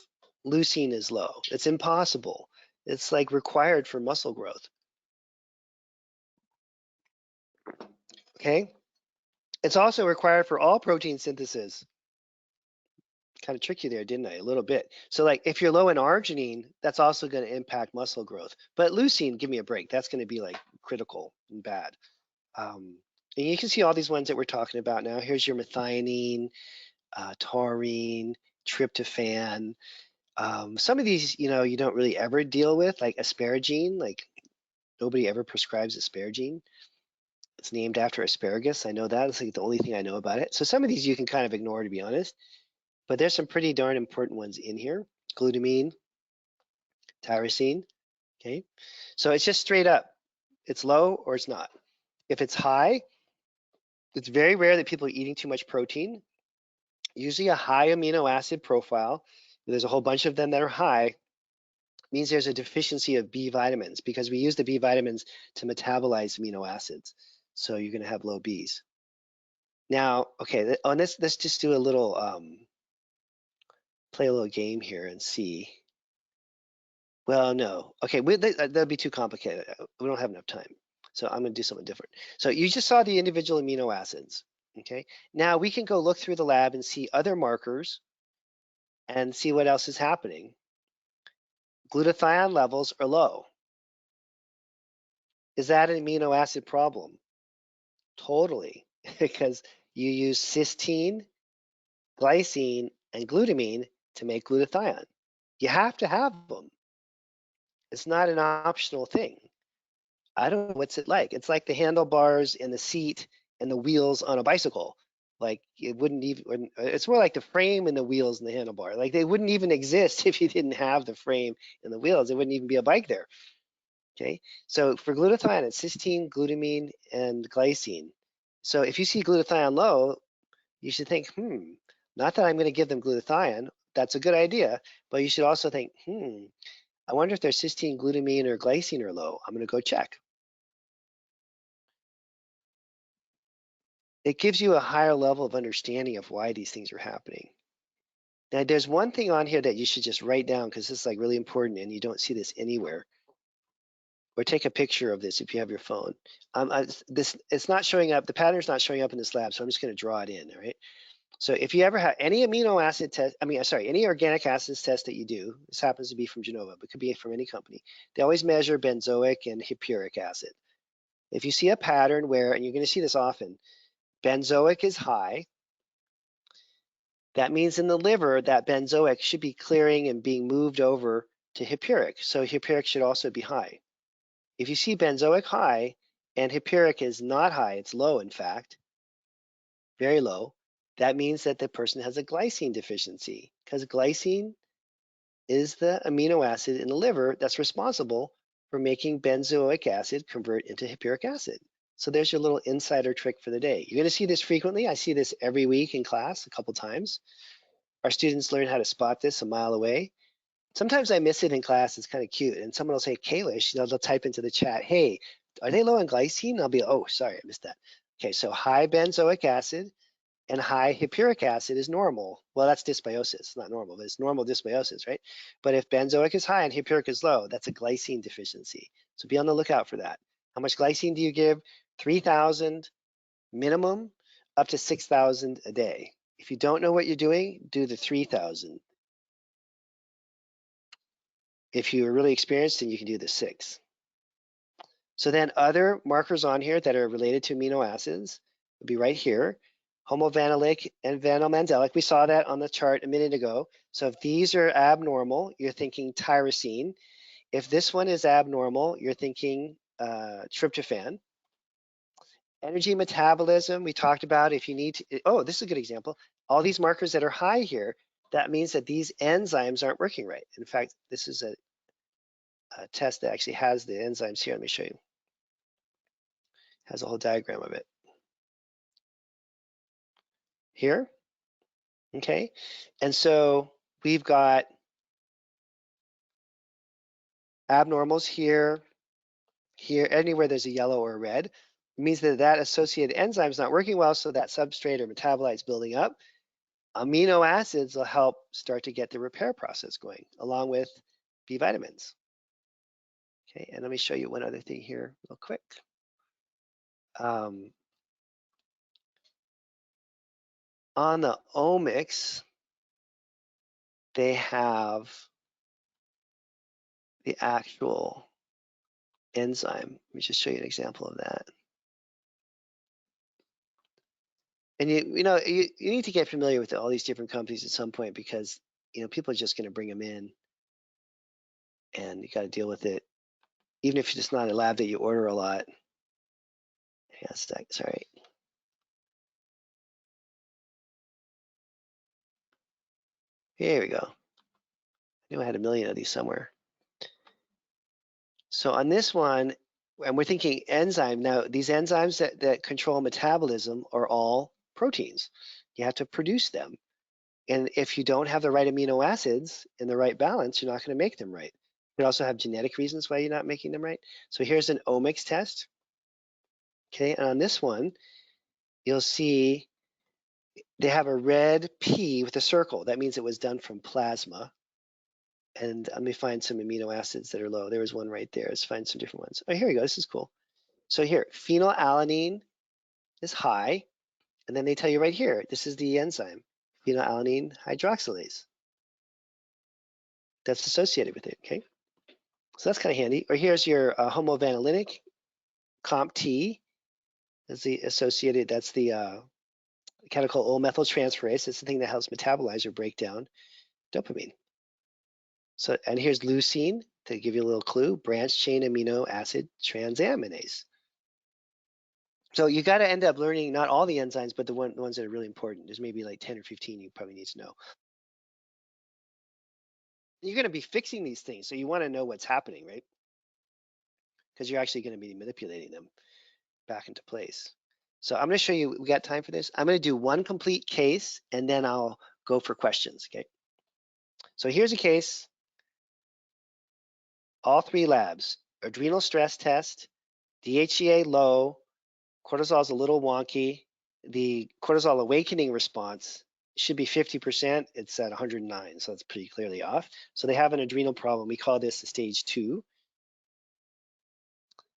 leucine is low. It's impossible. It's like required for muscle growth. Okay. It's also required for all protein synthesis. Kind of tricky there, didn't I? A little bit. So like if you're low in arginine, that's also going to impact muscle growth. But leucine, give me a break. That's going to be like critical and bad. And you can see all these ones that we're talking about now. Here's your methionine, taurine, tryptophan. Some of these, you know, you don't really ever deal with, like asparagine. Like nobody ever prescribes asparagine. It's named after asparagus. I know that. It's like the only thing I know about it. So some of these you can kind of ignore, to be honest. But there's some pretty darn important ones in here. Glutamine, tyrosine, okay? So it's just straight up. It's low or it's not. If it's high, it's very rare that people are eating too much protein. Usually a high amino acid profile, there's a whole bunch of them that are high, means there's a deficiency of B vitamins because we use the B vitamins to metabolize amino acids. So you're gonna have low Bs. Now, okay, on this, let's just do a little, play a little game here and see. Well, no. Okay, that'd be too complicated. We don't have enough time. So I'm going to do something different. So you just saw the individual amino acids. Okay. Now we can go look through the lab and see other markers and see what else is happening. Glutathione levels are low. Is that an amino acid problem? Totally, because you use cysteine, glycine, and glutamine to make glutathione. You have to have them. It's not an optional thing. I don't know what's it like. It's like the handlebars and the seat and the wheels on a bicycle. Like it wouldn't even, it's more like the frame and the wheels and the handlebar. Like they wouldn't even exist if you didn't have the frame and the wheels. It wouldn't even be a bike there. Okay, so for glutathione, it's cysteine, glutamine, and glycine. So if you see glutathione low, you should think, not that I'm going to give them glutathione. That's a good idea, but you should also think, I wonder if their cysteine, glutamine, or glycine are low. I'm going to go check. It gives you a higher level of understanding of why these things are happening. Now, there's one thing on here that you should just write down because this is like really important and you don't see this anywhere. Or take a picture of this if you have your phone. It's not showing up, the pattern's not showing up in this lab, so I'm just going to draw it in, all right? So if you ever have any amino acid test, any organic acids test that you do, this happens to be from Genova, but could be from any company, they always measure benzoic and hippuric acid. If you see a pattern where, and you're going to see this often, benzoic is high, that means in the liver that benzoic should be clearing and being moved over to hippuric. So hippuric should also be high. If you see benzoic high and hippuric is not high, it's low in fact, very low, that means that the person has a glycine deficiency because glycine is the amino acid in the liver that's responsible for making benzoic acid convert into hippuric acid. So there's your little insider trick for the day. You're going to see this frequently. I see this every week in class a couple times. Our students learn how to spot this a mile away. Sometimes I miss it in class. It's kind of cute. And someone will say, Kalish, they'll type into the chat, hey, are they low in glycine? I'll be, oh, sorry, I missed that. Okay, so high benzoic acid and high hippuric acid is normal. Well, that's dysbiosis, not normal, but it's normal dysbiosis, right? But if benzoic is high and hippuric is low, that's a glycine deficiency. So be on the lookout for that. How much glycine do you give? 3,000 minimum, up to 6,000 a day. If you don't know what you're doing, do the 3,000. If you're really experienced, then you can do the 6. So then other markers on here that are related to amino acids would be right here. Homovanillic and vanilmandelic, we saw that on the chart a minute ago. So if these are abnormal, you're thinking tyrosine. If this one is abnormal, you're thinking tryptophan. Energy metabolism, we talked about if you need to, oh, this is a good example. All these markers that are high here, that means that these enzymes aren't working right. In fact, this is a test that actually has the enzymes here. Let me show you. Has a whole diagram of it. Here, okay? And so we've got abnormals here, here, anywhere there's a yellow or a red. It means that that associated enzyme is not working well, so that substrate or metabolite is building up. Amino acids will help start to get the repair process going, along with B vitamins. Okay, and let me show you one other thing here real quick. On the omics, they have the actual enzyme. Let me just show you an example of that. And you need to get familiar with all these different companies at some point because people are just going to bring them in, and you got to deal with it, even if it's not a lab that you order a lot. Yeah, sorry. Here we go. I knew I had a million of these somewhere. So on this one, and we're thinking enzyme. Now, these enzymes that control metabolism are all proteins. You have to produce them. And if you don't have the right amino acids in the right balance, you're not going to make them right. You could also have genetic reasons why you're not making them right. So here's an omics test. Okay, and on this one, you'll see they have a red P with a circle. That means it was done from plasma. And let me find some amino acids that are low. There was one right there. Let's find some different ones. Oh, here we go. This is cool. So here, phenylalanine is high. And then they tell you right here, this is the enzyme, phenylalanine hydroxylase. That's associated with it, okay? So that's kind of handy. Or here's your homovanillic, CompT. That's the associated, that's the catechol methyltransferase. It's the thing that helps metabolize or break down dopamine. So, and here's leucine, to give you a little clue, branched chain amino acid transaminase. So you got to end up learning not all the enzymes, but the ones that are really important. There's maybe like 10 or 15 you probably need to know. You're going to be fixing these things, so you want to know what's happening, right? Because you're actually going to be manipulating them back into place. So I'm going to show you, we got time for this? I'm going to do one complete case, and then I'll go for questions, okay? So here's a case, all 3 labs, adrenal stress test, DHEA low, cortisol is a little wonky. The cortisol awakening response should be 50%. It's at 109, so it's pretty clearly off. So they have an adrenal problem. We call this a stage 2.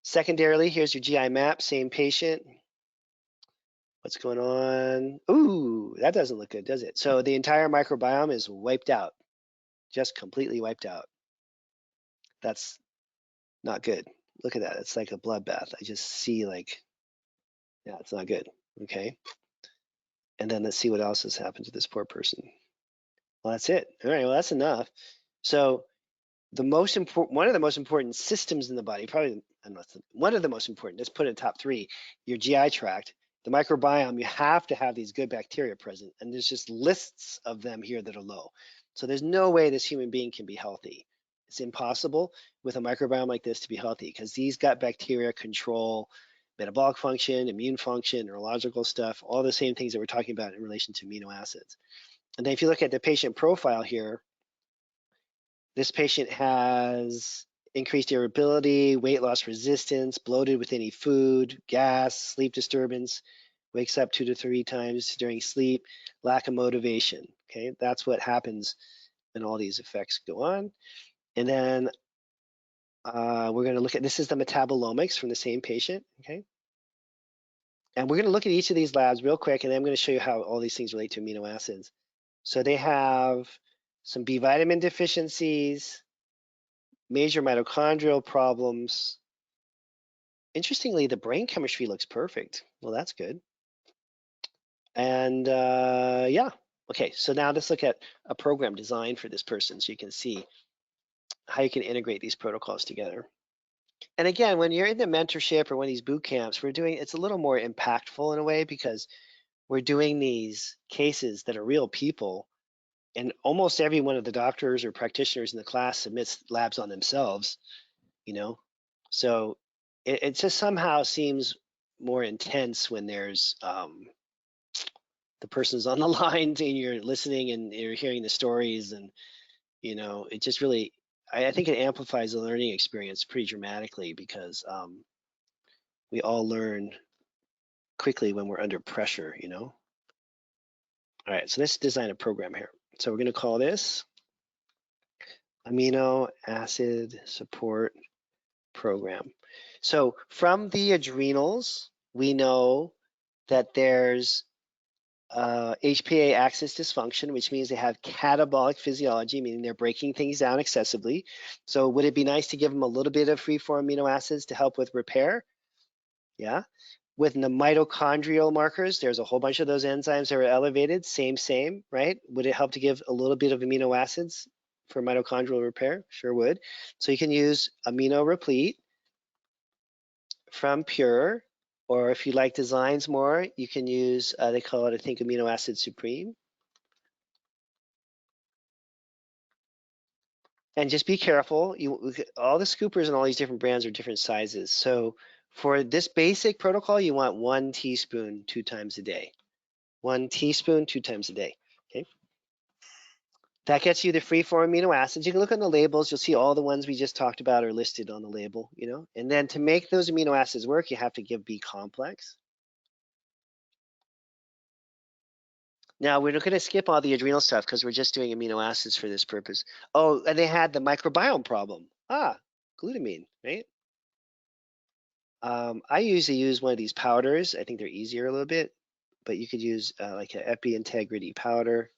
Secondarily, here's your GI map, same patient. What's going on? Ooh, that doesn't look good, does it? So the entire microbiome is wiped out, just completely wiped out. That's not good. Look at that. It's like a bloodbath. I just see like, yeah, it's not good. Okay. And then let's see what else has happened to this poor person. Well, that's it. All right, well, that's enough. So the most important, one of the most important systems in the body, probably one of the most important, let's put it in top 3, your GI tract, the microbiome, you have to have these good bacteria present. And there's just lists of them here that are low. So there's no way this human being can be healthy. It's impossible with a microbiome like this to be healthy because these gut bacteria control metabolic function, immune function, neurological stuff, all the same things that we're talking about in relation to amino acids. And then if you look at the patient profile here, this patient has increased irritability, weight loss resistance, bloated with any food, gas, sleep disturbance, wakes up 2 to 3 times during sleep, lack of motivation. Okay, that's what happens when all these effects go on. And then we're going to look at, this is the metabolomics from the same patient. Okay, and we're going to look at each of these labs real quick, and then I'm going to show you how all these things relate to amino acids. So they have some B vitamin deficiencies, major mitochondrial problems. Interestingly, the brain chemistry looks perfect. Well, that's good. And yeah, okay, so now let's look at a program designed for this person so you can see how you can integrate these protocols together. And again, when you're in the mentorship or one of these boot camps, it's a little more impactful in a way because we're doing these cases that are real people, and almost every one of the doctors or practitioners in the class submits labs on themselves, you know? So it just somehow seems more intense when there's the person's on the line and you're listening and you're hearing the stories, and it just really, I think it amplifies the learning experience pretty dramatically because we all learn quickly when we're under pressure. All right, so let's design a program here. So we're going to call this Amino Acid Support Program. So from the adrenals, we know that there's HPA axis dysfunction, which means they have catabolic physiology, meaning they're breaking things down excessively. So would it be nice to give them a little bit of free-form amino acids to help with repair? Yeah. With the mitochondrial markers, there's a whole bunch of those enzymes that are elevated, same, right? Would it help to give a little bit of amino acids for mitochondrial repair? Sure would. So you can use Amino Replete from Pure, or if you like designs more, you can use, they call it, I think, Amino Acid Supreme. And just be careful. All the scoopers and all these different brands are different sizes. So for this basic protocol, you want 1 teaspoon 2 times a day. 1 teaspoon 2 times a day. Okay. That gets you the free-form amino acids. You can look on the labels. You'll see all the ones we just talked about are listed on the label. And then to make those amino acids work, you have to give B complex. Now, we're not going to skip all the adrenal stuff because we're just doing amino acids for this purpose. Oh, and they had the microbiome problem. Glutamine, right? I usually use one of these powders. I think they're easier a little bit, but you could use like an Epi Integrity powder.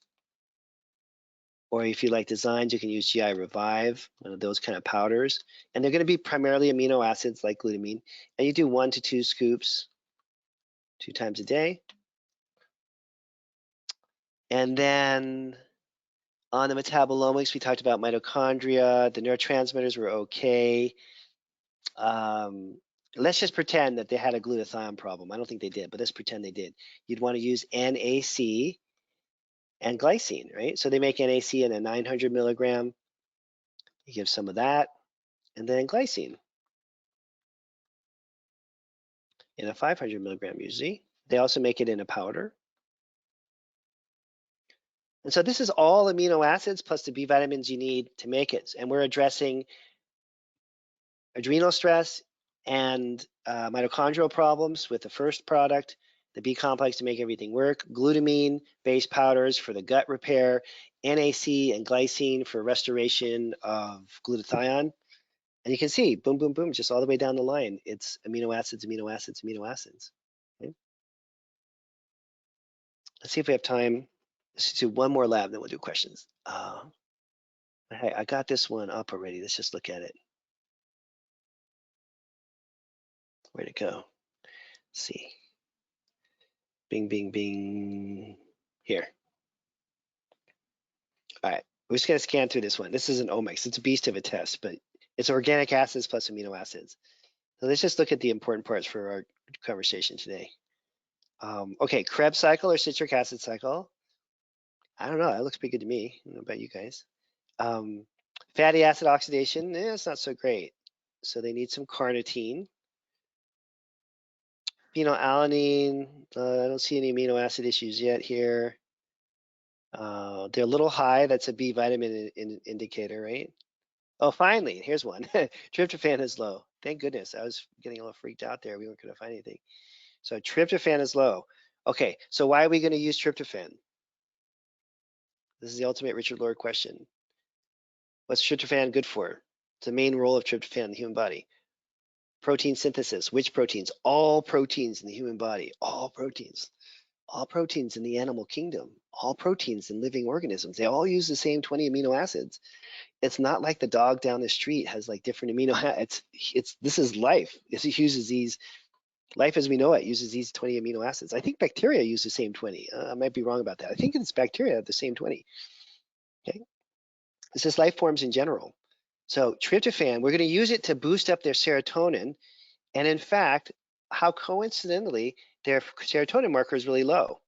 Or if you like designs, you can use GI Revive, one of those kind of powders. And they're going to be primarily amino acids like glutamine. And you do 1 to 2 scoops 2 times a day. And then on the metabolomics, we talked about mitochondria. The neurotransmitters were okay. let's just pretend that they had a glutathione problem. I don't think they did, but let's pretend they did. You'd want to use NAC and glycine, right? So they make NAC in a 900 milligram. You give some of that, and then glycine in a 500 milligram usually. They also make it in a powder. And so this is all amino acids plus the B vitamins you need to make it. And we're addressing adrenal stress and mitochondrial problems with the first product, the B complex to make everything work, glutamine-based powders for the gut repair, NAC and glycine for restoration of glutathione. And you can see, boom, boom, boom, just all the way down the line, it's amino acids, amino acids, amino acids. Okay? Let's see if we have time. Let's do one more lab, then we'll do questions. Hey, I got this one up already. Let's just look at it. Where'd it go? Let's see. Bing, bing, bing. Here. All right. We're just going to scan through this one. This is an omics. It's a beast of a test, but it's organic acids plus amino acids. So let's just look at the important parts for our conversation today. Okay, Krebs cycle or citric acid cycle. I don't know. That looks pretty good to me. I don't know about you guys. Fatty acid oxidation, it's not so great. So they need some carnitine. Phenylalanine, I don't see any amino acid issues yet here. They're a little high. That's a B vitamin indicator, right? Oh, finally, here's one. Tryptophan is low. Thank goodness. I was getting a little freaked out there. We weren't going to find anything. So tryptophan is low. Okay, so why are we going to use tryptophan? This is the ultimate Richard Lord question. What's tryptophan good for? It's the main role of tryptophan in the human body. Protein synthesis. Which proteins? All proteins in the human body. All proteins. All proteins in the animal kingdom. All proteins in living organisms. They all use the same 20 amino acids. It's not like the dog down the street has like different amino acids. This is life. It uses these, life as we know it uses these 20 amino acids. I think bacteria use the same 20. I might be wrong about that. I think it's bacteria have the same 20. Okay, this is life forms in general. So tryptophan, we're going to use it to boost up their serotonin. And in fact, how coincidentally, their serotonin marker is really low.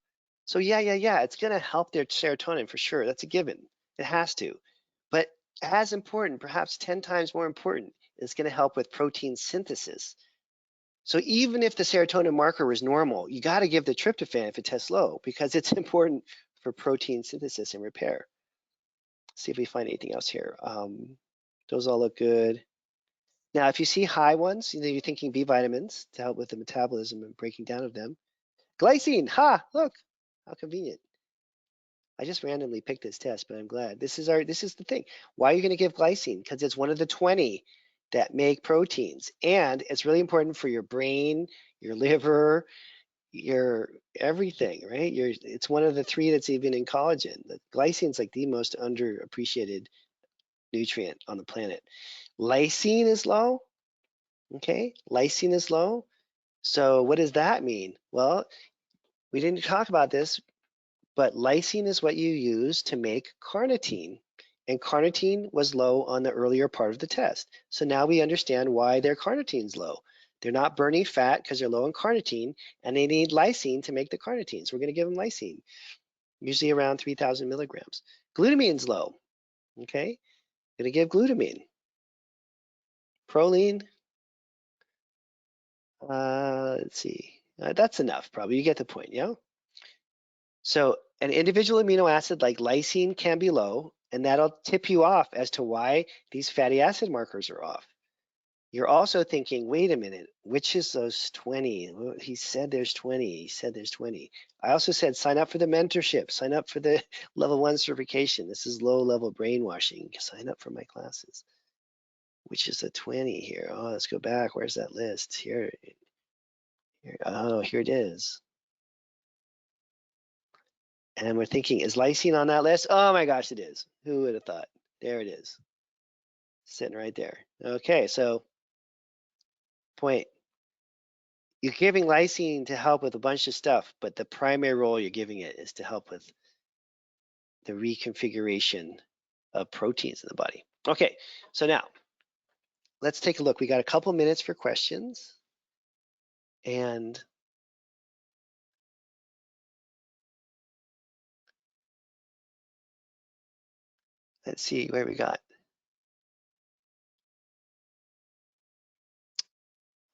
So yeah, it's going to help their serotonin for sure. That's a given. It has to. But as important, perhaps 10 times more important, it's going to help with protein synthesis. So even if the serotonin marker was normal, you got to give the tryptophan if it tests low because it's important for protein synthesis and repair. See if we find anything else here. Those all look good. Now, if you see high ones, you're thinking B vitamins to help with the metabolism and breaking down of them. Glycine, ha, look, how convenient. I just randomly picked this test, but I'm glad. This is the thing. Why are you going to give glycine? Because it's one of the 20 that make proteins. And it's really important for your brain, your liver, your everything, right? It's one of the 3 that's even in collagen. The glycine is like the most underappreciated nutrient on the planet. Lysine is low. Okay, lysine is low. So what does that mean? Well, we didn't talk about this, but lysine is what you use to make carnitine. And carnitine was low on the earlier part of the test. So now we understand why their carnitine's low. They're not burning fat because they're low in carnitine, and they need lysine to make the carnitine. So we're going to give them lysine, usually around 3,000 milligrams. Glutamine's low. Okay, going to give glutamine. Proline, let's see. That's enough, probably. You get the point, yeah? So an individual amino acid like lysine can be low, and that'll tip you off as to why these fatty acid markers are off. You're also thinking, wait a minute, which is those 20? Well, he said there's 20. He said there's 20. I also said sign up for the mentorship, sign up for the level 1 certification. This is low-level brainwashing. Sign up for my classes. Which is the 20 here? Oh, let's go back. Where's that list? Here. Oh, here it is. And we're thinking, is lysine on that list? Oh my gosh, it is. Who would have thought? There it is. Sitting right there. Okay, so point. You're giving lysine to help with a bunch of stuff, but the primary role you're giving it is to help with the reconfiguration of proteins in the body. Okay, so now let's take a look. We got a couple minutes for questions. And let's see where we got.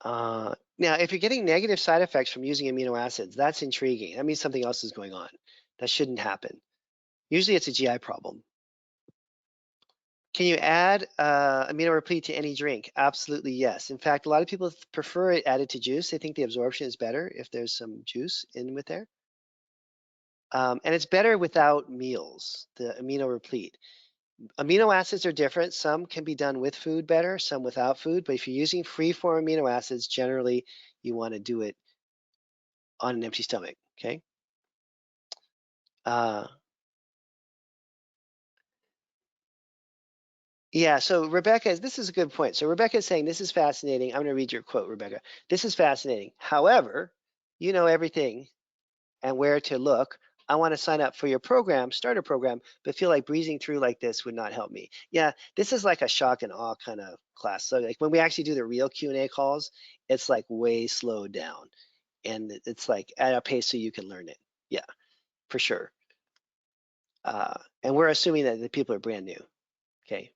Now, if you're getting negative side effects from using amino acids, that's intriguing. That means something else is going on. That shouldn't happen. Usually it's a GI problem. Can you add amino replete to any drink? Absolutely, yes. In fact, a lot of people prefer it added to juice. They think the absorption is better if there's some juice in with there. And it's better without meals, the amino replete. Amino acids are different. Some can be done with food better, some without food. But if you're using free-form amino acids, generally you want to do it on an empty stomach, okay? Yeah, so Rebecca, this is a good point. So Rebecca is saying, this is fascinating. I'm going to read your quote, Rebecca. This is fascinating. However, you know everything and where to look. I want to sign up for your program, start a program, but feel like breezing through like this would not help me. Yeah, this is like a shock and awe kind of class. So like when we actually do the real Q&A calls, it's like way slowed down and it's like at a pace so you can learn it. Yeah, for sure. And we're assuming that the people are brand new, okay?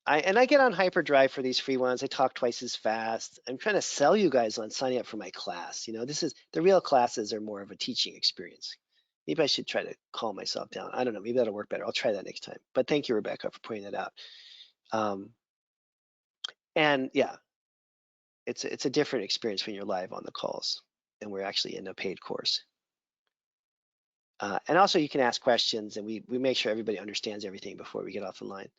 I get on hyperdrive for these free ones. I talk twice as fast. I'm trying to sell you guys on signing up for my class. You know, this is the real classes are more of a teaching experience. Maybe I should try to calm myself down. I don't know. Maybe that'll work better. I'll try that next time. But thank you, Rebecca, for pointing that out. And yeah, it's a different experience when you're live on the calls and we're actually in a paid course. And also you can ask questions and we make sure everybody understands everything before we get off the line.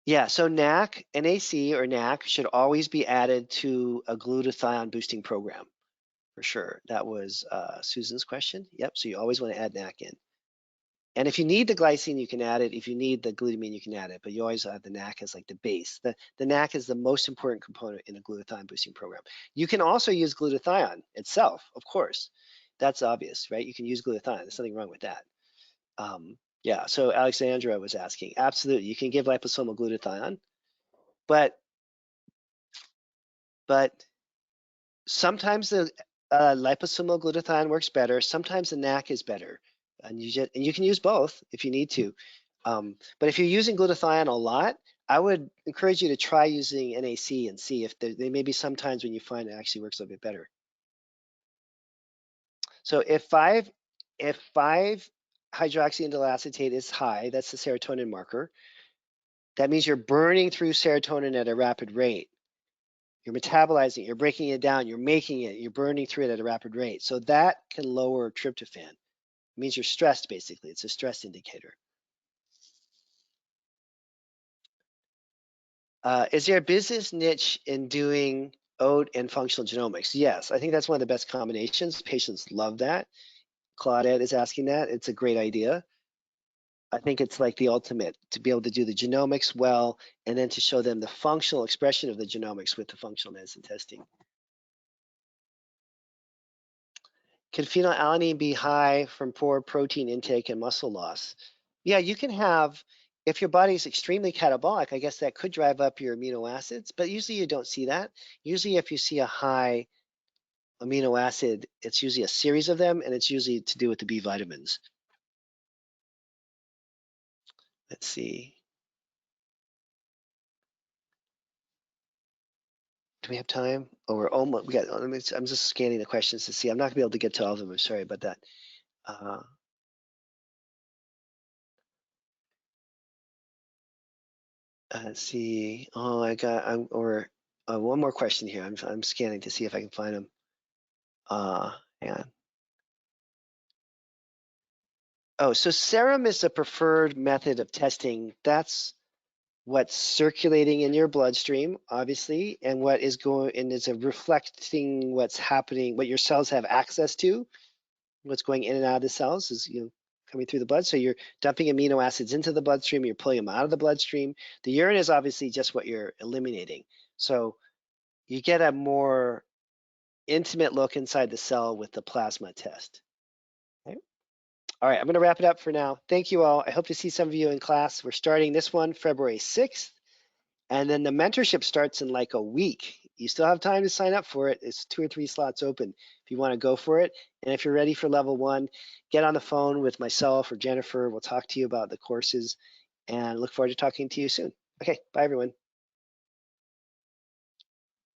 Yeah, so NAC or NAC should always be added to a glutathione boosting program, for sure. That was Susan's question. Yep, so you always want to add NAC in. And if you need the glycine, you can add it. If you need the glutamine, you can add it, but you always have the NAC as like the base. The NAC is the most important component in a glutathione boosting program. You can also use glutathione itself, of course. That's obvious, right? You can use glutathione. There's nothing wrong with that. Yeah, so Alexandra was asking, absolutely, you can give liposomal glutathione. But sometimes the liposomal glutathione works better. Sometimes the NAC is better, and you can use both if you need to. But if you're using glutathione a lot, I would encourage you to try using NAC and see if there may be some times when you find it actually works a bit better. So if 5-hydroxyindolyl acetate is high, that's the serotonin marker. That means you're burning through serotonin at a rapid rate. You're metabolizing it, you're breaking it down, you're making it, you're burning through it at a rapid rate. So that can lower tryptophan. It means you're stressed, basically. It's a stress indicator. Is there a business niche in doing oat and functional genomics? Yes, I think that's one of the best combinations. Patients love that. Claudette is asking that. It's a great idea. I think it's like the ultimate to be able to do the genomics well and then to show them the functional expression of the genomics with the functional medicine testing. Can phenylalanine be high from poor protein intake and muscle loss? Yeah, you can have, if your body is extremely catabolic, I guess that could drive up your amino acids, but usually you don't see that. Usually if you see a high amino acid, it's usually a series of them, and it's usually to do with the B vitamins. Let's see. Do we have time? Oh, we're almost, I'm just scanning the questions to see. I'm not gonna be able to get to all of them. I'm sorry about that. Let's see. Oh, one more question here. I'm scanning to see if I can find them. Hang on. Oh, so serum is the preferred method of testing. That's what's circulating in your bloodstream, obviously, and what is going and is reflecting what's happening, what your cells have access to. What's going in and out of the cells is coming through the blood. So you're dumping amino acids into the bloodstream, you're pulling them out of the bloodstream. The urine is obviously just what you're eliminating. So you get a more intimate look inside the cell with the plasma test. Okay. All right, I'm going to wrap it up for now. Thank you all. I hope to see some of you in class. We're starting this one February 6th And then the mentorship starts in like a week. You still have time to sign up for it. It's 2 or 3 slots open if you want to go for it. And if you're ready for level 1, get on the phone with myself or Jennifer. We'll talk to you about the courses and look forward to talking to you soon. Okay, bye everyone.